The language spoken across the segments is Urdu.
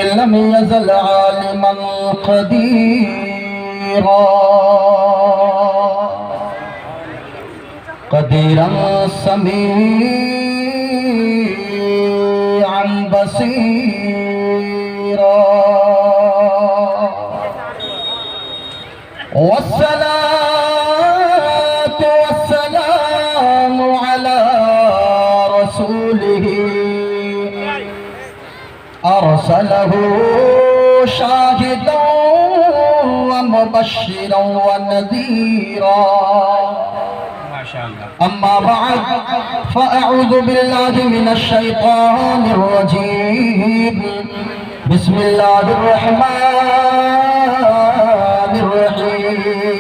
لم يزل عالما قديرا سميعا بصيرا والصلاة والسلام على رسوله أرسله شاهدا ومبشرا ونذيرا أما بعد فأعوذ بالله من الشيطان الرجيم بسم الله الرحمن الرحيم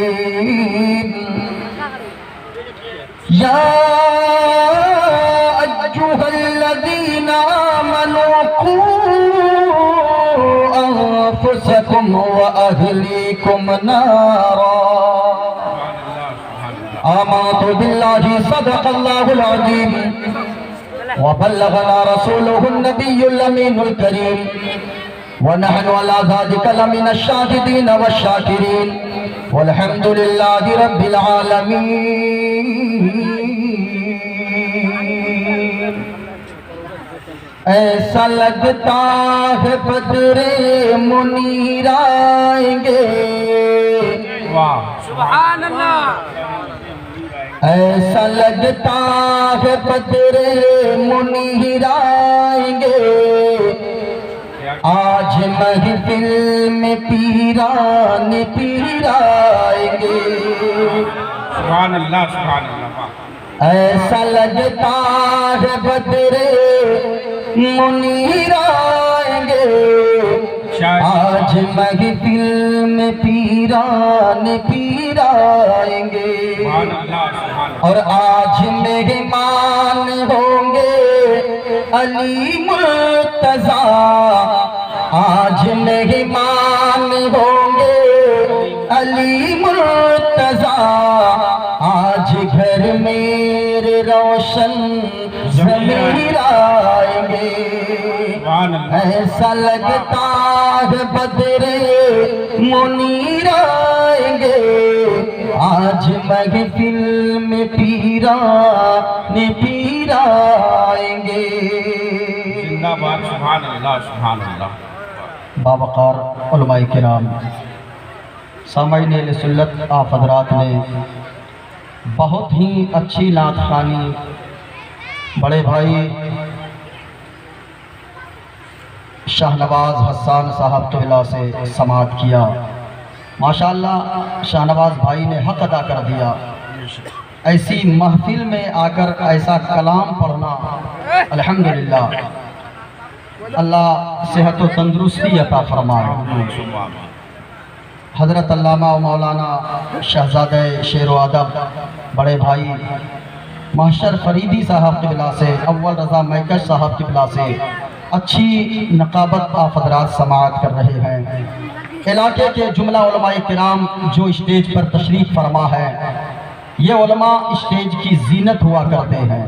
يا أيها الذين آمنوا قوا أنفسكم وأهليكم نارا آمنت بالله صدق الله العظيم وبلغنا رسوله النبي الأمين الكريم ونحن على ذلك لمن الشاهدين والشاكرين والحمد لله رب العالمين ایسا لگتا ہے بدر منیر آئیں گے سبحان اللہ ایسا لگتا ہے بدر منیر آئیں گے آج محفل میں پیران پیر آئیں گے سبحان اللہ سبحان اللہ ایسا لگتا ہے بدر منیر آئیں گے آج محفل میں پیران پیر آئیں گے اور آج مہمان ہوں گے علی مرتضیٰ آج مہمان ہوں گے علی مرتضیٰ آج گھر میرے روشن ضمیر آئیں گے ایسا لگتا ہے بدر منیر آئیں گے آج محفل میں پیران پیر آئیں گے زندہ باد سبحان اللہ سبحان اللہ باوقار علماء کرام سامعین اہل سنت آپ حضرات نے بہت ہی اچھی نعت خوانی بڑے بھائی شاہنواز حسان صاحب قبلہ سے سماعت کیا ماشاءاللہ شاہنواز بھائی نے حق ادا کر دیا ایسی محفل میں آ کر ایسا کلام پڑھنا الحمدللہ اللہ صحت و تندرستی عطا فرمائے حضرت علامہ و مولانا شہزادہ شعر و ادب بڑے بھائی محشر فریدی صاحب قبلہ سے اول رضا میکش صاحب قبلہ سے اچھی نقابت آپ حضرات سماعت کر رہے ہیں علاقے کے جملہ علماء کرام جو اسٹیج پر تشریف فرما ہے یہ علماء اسٹیج کی زینت ہوا کرتے ہیں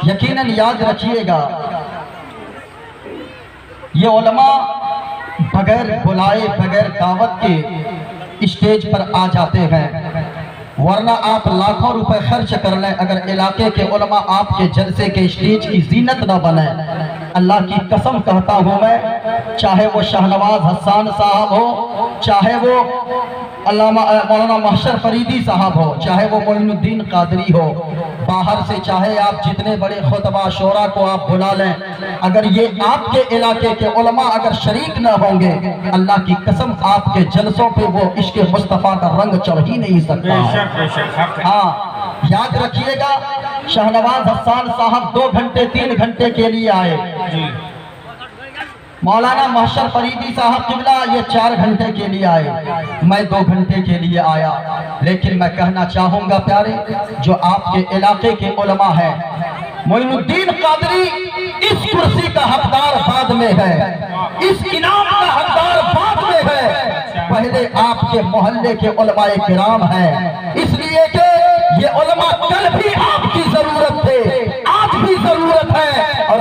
یقیناً یاد رکھیے گا یہ علماء بغیر بلائے بغیر دعوت کے اسٹیج پر آ جاتے ہیں ورنہ آپ لاکھوں روپے خرچ کر لیں اگر علاقے کے علماء آپ کے جلسے کے اسٹیج کی زینت نہ بنے اللہ کی قسم کہتا ہوں میں چاہے وہ شاہنواز حسان صاحب ہو چاہے وہ علامہ مولانا محشر فریدی صاحب ہو چاہے وہ معین الدین قادری ہو باہر سے چاہے آپ جتنے بڑے خطبہ شعراء کو آپ بلا لیں اگر یہ آپ کے علاقے کے علماء اگر شریک نہ ہوں گے اللہ کی قسم آپ کے جلسوں پہ وہ عشق مصطفیٰ کا رنگ چڑھ ہی نہیں سکتا ہاں یاد رکھیے گا شاہنواز حسان صاحب 2 گھنٹے 3 گھنٹے کے لیے آئے مولانا محشر فریدی صاحب قبلہ یہ 4 گھنٹے کے لیے آئے میں 2 گھنٹے کے لیے آیا لیکن میں کہنا چاہوں گا پیارے جو آپ کے علاقے کے علماء ہیں معین الدین قادری اس کرسی کا حقدار بعد میں ہے اس انعام کا حقدار بعد میں ہے پہلے آپ کے محلے کے علماء کرام ہیں اس لیے کہ یہ علماء کل بھی آپ کی ضرورت تھے آج بھی ضرورت ہے اور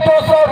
200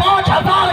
5000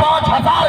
5000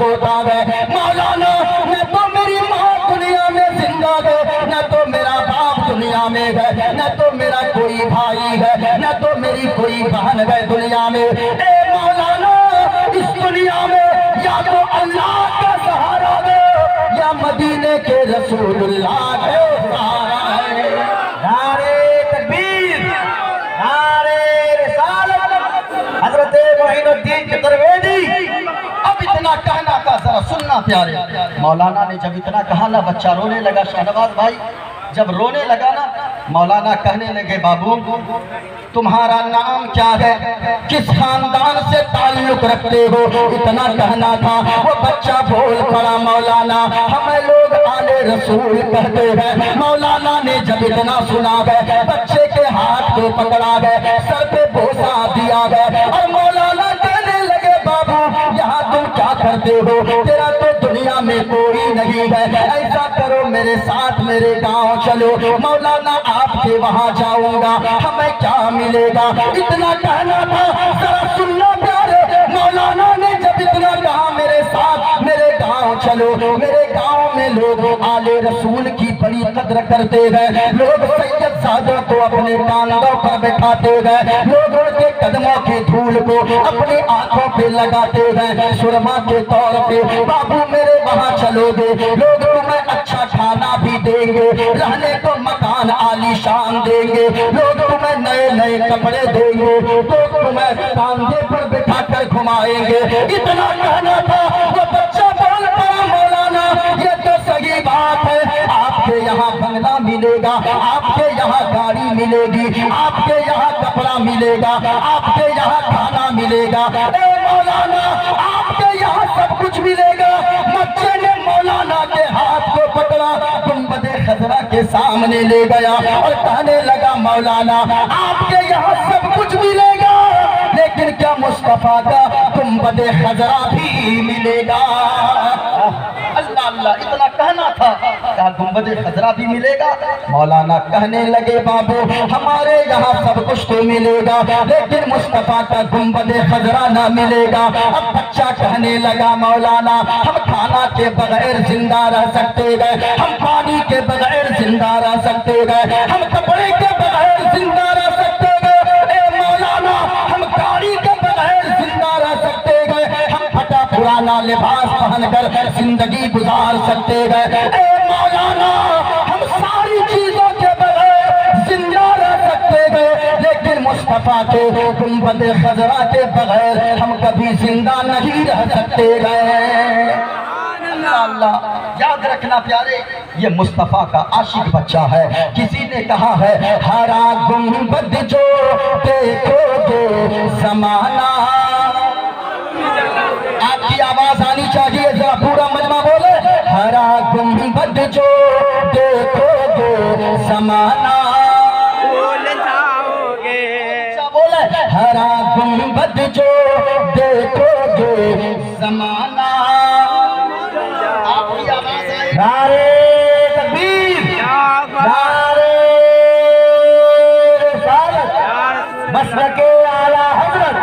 ہوتا ہے مولانا، نہ تو میری ماں دنیا میں زندہ ہے، نہ تو میرا باپ دنیا میں ہے، نہ تو میرا کوئی بھائی ہے، نہ تو میری کوئی بہن ہے دنیا میں۔ اے مولانا اس دنیا میں یا تو اللہ کا سہارا دے یا مدینے کے رسول اللہ کے سہارا ہے۔ نعرہ تکبیر، نعرہ رسالت، حضرت معین الدین کے درویشی۔ اب اتنا کہنا تھا، ذرا سننا پیارے، مولانا نے جب اتنا کہا نا بچہ رونے لگا۔ شہنواز بھائی جب رونے لگا نا مولانا کہنے لگے بابو تمہارا نام کیا ہے، کس خاندان سے تعلق رکھتے ہو، اتنا کہنا تھا۔ وہ بچہ بول پڑا مولانا ہمیں لوگ آل رسول کہتے ہیں۔ مولانا نے جب اتنا سنا گئے بچے کے ہاتھ کو پکڑا گئے، سر پہ بوسہ دیا گئے اور مولانا کہنے لگے بابو یہاں تم کیا کرتے ہو، تیرا تو دنیا میں کوئی نہیں ہے، ایسا کرو میرے ساتھ میرے گاؤں چلو، مولانا آپ کے وہاں جاؤں گا، ہمیں کیا ملے گا۔ اتنا کہنا تھا، ذرا سننا پیارے، مولانا نے جب اتنا کہا میرے ساتھ میرے گاؤں چلو، میرے گاؤں میں لوگ آل رسول کی بڑی قدر کرتے ہیں، لوگ سید زادوں کو اپنے کاندھوں پر بٹھاتے ہیں، لوگ ان کے قدموں کی دھول کو اپنی آنکھوں پہ لگاتے ہیں سرما کے طور پہ۔ بابو میرے وہاں چلو گے، لوگ تمہیں اچھا کھانا بھی دیں گے، رہنے کو مکان عالی شان دیں گے، لوگ تمہیں نئے نئے کپڑے دیں گے، لوگ تمہیں کاندھے پر بٹھا کر گھمائیں گے۔ اتنا کہنا تھا، وہ بچہ بول پڑا مولانا یہ تو صحیح بات ہے، آپ کے یہاں بنگلہ ملے گا، آپ کے یہاں گاڑی ملے گی، آپ کے یہاں کپڑا ملے گا، آپ کے یہاں کھانا ملے گا، اے مولانا آپ کے یہاں سب کچھ ملے گا۔ بچے نے مولانا کے ہاتھ کو پکڑا، گنبد خضرا کے سامنے لے گیا اور کہنے لگا مولانا آپ کے یہاں سب کچھ ملے گا لیکن کیا مصطفیٰ کا گنبد خضرا بھی ملے گا؟ اللہ اللہ اتنا کہنا تھا، کیا گنبد خضرا بھی ملے گا؟ مولانا کہنے لگے بابو ہمارے یہاں سب کچھ تو ملے گا لیکن مصطفیٰ کا گنبد خضرا نہ ملے گا۔ اب بچہ کہنے لگا مولانا ہم کھانا کے بغیر زندہ رہ سکتے گئے، ہم پانی کے بغیر زندہ رہ سکتے گئے، ہم کپڑے کے بغیر زندہ رہ سکتے گئے، اے مولانا ہم گاڑی کے بغیر زندہ رہ سکتے گئے، ہم پھٹا پرانا لباس پہن کر زندگی گزار سکتے گئے، اے مولانا ہم ساری چیزوں کے بغیر زندہ رہ سکتے گئے لیکن مصطفیٰ کے گنبد خضرا کے بغیر ہم کبھی زندہ نہیں رہ سکتے گئے۔ اللہ یاد رکھنا پیارے، یہ مصطفیٰ کا عاشق بچہ ہے۔ کسی نے کہا ہے ہرا گنبد جو دیکھو گے زمانہ، آپ کی آواز آنی چاہیے، ذرا پورا مجمع بولے، ہرا گنبد جو دیکھو گے زمانہ، بولے ہرا گنبد جو دیکھو گے زمانہ۔ آپ کی آواز آئے، نعرہ تکبیر، نعرہ رسالت، مسلک اعلیٰ حضرت،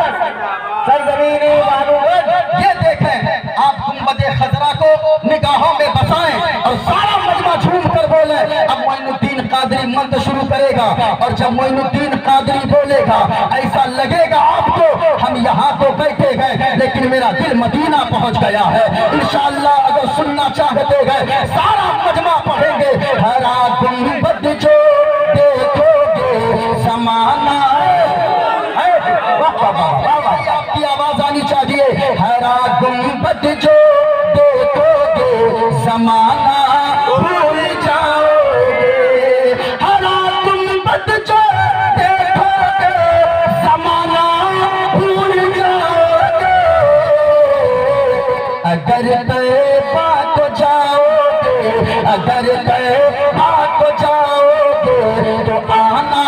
سرزمین بانوگڑھ۔ یہ دیکھیں آپ گنبد خضرا کو نگاہوں میں بسائیں اور سارا مجمع جھوم کر بولیں۔ اب معین الدین قادری منت شروع کرے گا اور جب معین الدین قادری بولے گا ایسا لگے گا آپ کو ہم یہاں تو بیٹھے گئے لیکن میرا دل مدینہ پہنچ گیا ہے۔ انشاءاللہ اگر سننا چاہتے گئے سارا مجمع پڑھیں گے، ہرا گنبد جو دیکھو گے زمانہ، آپ کی آواز آنی چاہیے، ہرا گنبد جو دیکھو گے زمانہ بھول جاؤ گے، ہرا گنبد جو دیکھو گے زمانہ بھول جاؤ گے، اگر طیبہ کو جاؤ گے، اگر طیبہ کو جاؤ گے تو آنا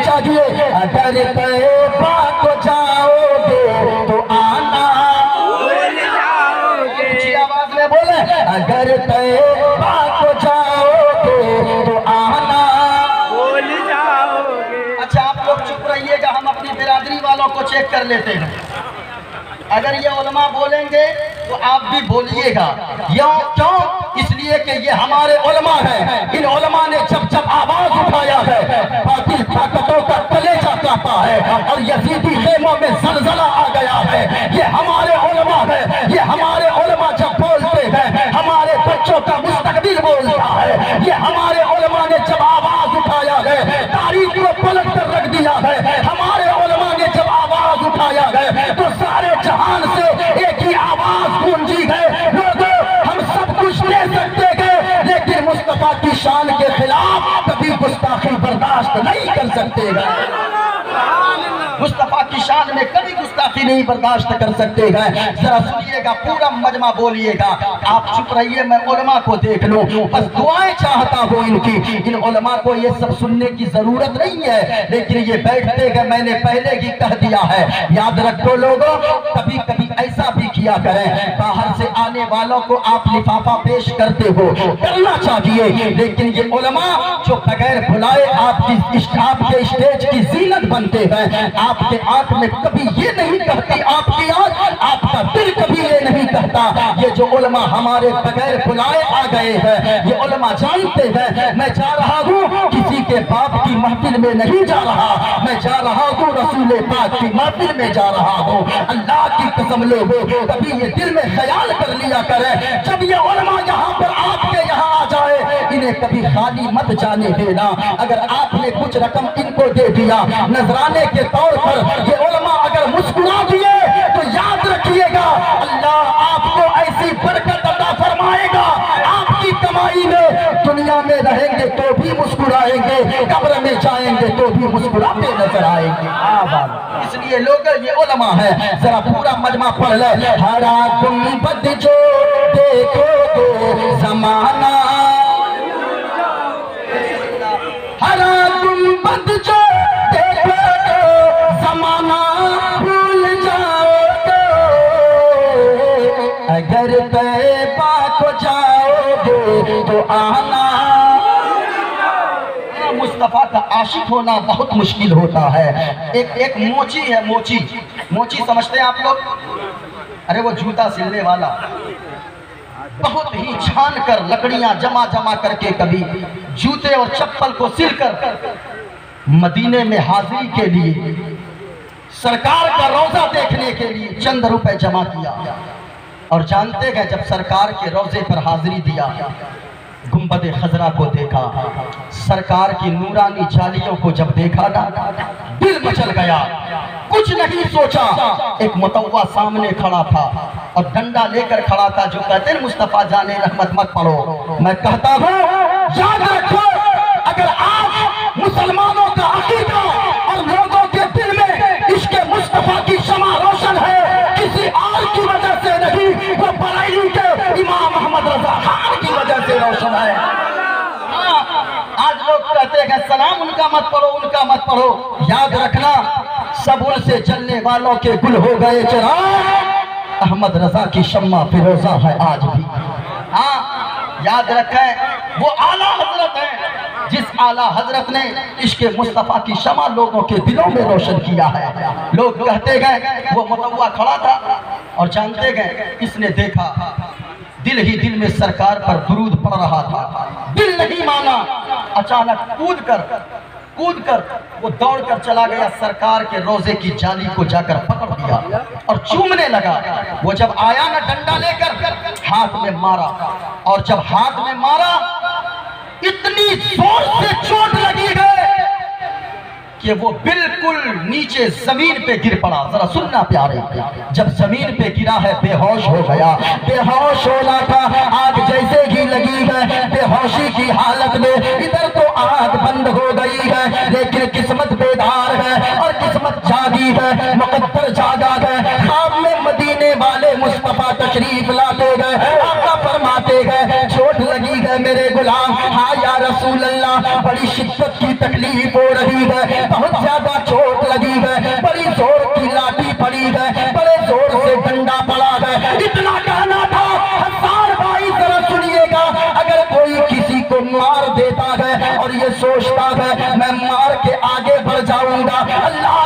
چاہیے، اگر طیبہ کو جاؤ گے تو آنا، اونچی آواز میں بولے، اگر طیبہ کو جاؤ گے تو آنا۔ اچھا آپ لوگ چپ رہیے گا، ہم اپنی برادری والوں کو چیک کر لیتے ہیں۔ اگر یہ علماء بولیں گے تو آپ بھی بولیے گا. کیوں؟ اس لیے کہ یہ ہمارے علماء ہیں. ان علماء نے جب جب آواز اٹھایا ہے باطل طاقتوں کا کلیجہ کاپا ہے اور یزیدی خیموں میں زلزلہ آ گیا ہے. یہ ہمارے علماء ہیں. یہ ہمارے علماء جب بولتے ہیں ہمارے بچوں کا مستقبل بولتا ہے. یہ ہمارے علماء نے جب آواز اٹھایا ہے تاریخ کو پلٹ کر رکھ دیا ہے. ہمارے علماء نے جب آواز اٹھایا ہے تو سارے جہان سے ایک ہی آواز گونجی ہے. لوگوں ہم سب کچھ دے سکتے ہیں لیکن مصطفیٰ کی شان کے خلاف کبھی گستاخی برداشت نہیں کر سکتے ہیں. مصطفیٰ کی شان میں کبھی گستاخی نہیں برداشت کر سکتے ہیں. ذرا سنیے گا, پورا مجمع بولیے گا. آپ چپ رہیے, میں علماء کو دیکھ لوں, بس دعائیں چاہتا ہوں ان کی. ان علماء کو یہ سب سننے کی ضرورت نہیں ہے لیکن یہ بیٹھتے گئے, میں نے پہلے ہی کہہ دیا ہے. یاد رکھو لوگوں, کبھی کبھی ایسا بھی کیا کریں, باہر سے آنے والوں کو آپ لفافہ پیش کرتے ہو, کرنا چاہیے, لیکن یہ علماء جو بغیر بلائے آپ کے اسٹیج کی زینت بنتے ہیں, آپ کے آنکھ میں کبھی یہ نہیں کہتی آپ کی آنکھ, آپ کا دل کبھی یہ نہیں کہتا. یہ جو علماء ہمارے بغیر بلائے آ گئے ہیں, یہ علماء جانتے ہیں میں جا رہا ہوں کسی کے باپ کی محفل میں نہیں جا رہا, میں جا رہا ہوں رسول پاک کی محفل میں جا رہا ہوں. اللہ کی قسم لوگوں, کبھی یہ دل میں خیال کر لیا کریں, جب یہ علماء یہاں پر آپ کے یہاں آ جائے انہیں کبھی خالی مت جانے دینا. اگر آپ نے کچھ رقم ان کو دے دیا نذرانے کے طور پر, یہ علماء اگر مسکرا دیے تو یاد رکھیے گا اللہ آپ کو ایسی برکت عطا فرمائے گا. آپ کی کمائی میں دنیا میں رہیں گے تو بھی مسکرائیں گے, قبر میں جائیں گے تو بھی مسکراتے نظر آئیں گے. اس لیے لوگ یہ علماء ہیں, ذرا پورا مجمع پڑھ لے. ہرا گنبد جو دیکھو تو زمانہ, ہرا گنبد جو دیکھو تو زمانہ بھول جاؤ گے, اگر طیبہ کو جاؤ گے تو آنا. مصطفیٰ کا عاشق ہونا بہت مشکل ہوتا ہے. ایک موچی ہے, موچی سمجھتے ہیں آپ لوگ؟ ارے وہ جوتا سلنے والا, بہت ہی چھان کر لکڑیاں جمع کر کے کبھی جوتے اور چپل کو سل کر مدینے میں حاضری کے لیے, سرکار کا روضہ دیکھنے کے لیے چند روپے جمع کیا. اور جانتے گئے جب سرکار کے روضے پر حاضری دیا, گنبد خضرا کو دیکھا, سرکار کی نورانی جالیوں کو جب دیکھا نا دل مچل گیا, کچھ نہیں سوچا. ایک متوا سامنے کھڑا تھا اور ڈنڈا لے کر کھڑا تھا, جو کہتے ہیں مصطفیٰ جان رحمت مت پڑھو. میں کہتا ہوں یاد رکھو, اگر آپ مسلمانوں کا عقیدہ اور لوگوں کے دل میں عشق مصطفیٰ کی شمع روشن ہے, کسی اور کی وجہ سے نہیں, وہ بریلی کے امام محمد رضا خان کی وجہ سے روشن ہے. آج لوگ کہتے ہیں سلام ان کا مت پڑھو, ان کا مت پڑھو. یاد رکھنا سب ان سے جلنے والوں کے گل ہو گئے چراغ, احمد رضا کی شمع فیروزہ ہے آج بھی. ہاں یاد رکھیں وہ اعلیٰ حضرت ہیں جس اعلیٰ حضرت نے عشق مصطفیٰ کی شمع لوگوں کے دلوں میں روشن کیا ہے. لوگ کہتے گئے وہ متوا کھڑا تھا اور جانتے گئے اس نے دیکھا دل ہی دل میں سرکار پر درود پڑھ رہا تھا, دل نہیں مانا, اچانک کود کر وہ دوڑ کر چلا گیا, سرکار کے روزے کی جالی کو جا کر پکڑ لیا اور چومنے لگا. وہ جب آیا نا ڈنڈا لے کر ہاتھ میں مارا, اور جب ہاتھ میں مارا اتنی زور سے چوٹ لگی ہے کہ وہ بالکل نیچے زمین پہ گر پڑا. ذرا سننا پیارے, جب زمین پہ گرا ہے بے ہوش ہو گیا. بے ہوش ہونا تھا, آگ جیسے ہی لگی ہے بے ہوشی کی حالت میں. ادھر تو آگ بند ہو گئی ہے لیکن قسمت بیدار ہے اور قسمت جاگی ہے, مقدر جاگا ہے. خواب میں مدینے والے مصطفیٰ تشریف لاتے گئے, آقا فرماتے گئے چوٹ لگی ہے میرے غلام. ہاں یا رسول اللہ, بڑی شدت کی تکلیف ہو رہی ہے, بہت زیادہ چوٹ لگی ہے, بڑی زور کی لاٹھی پڑی ہے, بڑے زور سے ڈنڈا پڑا ہے. اتنا کہنا تھا. حسان بھائی ذرا سنیے گا, اگر کوئی کسی کو مار دیتا ہے اور یہ سوچتا ہے میں مار کے آگے بڑھ جاؤں گا, اللہ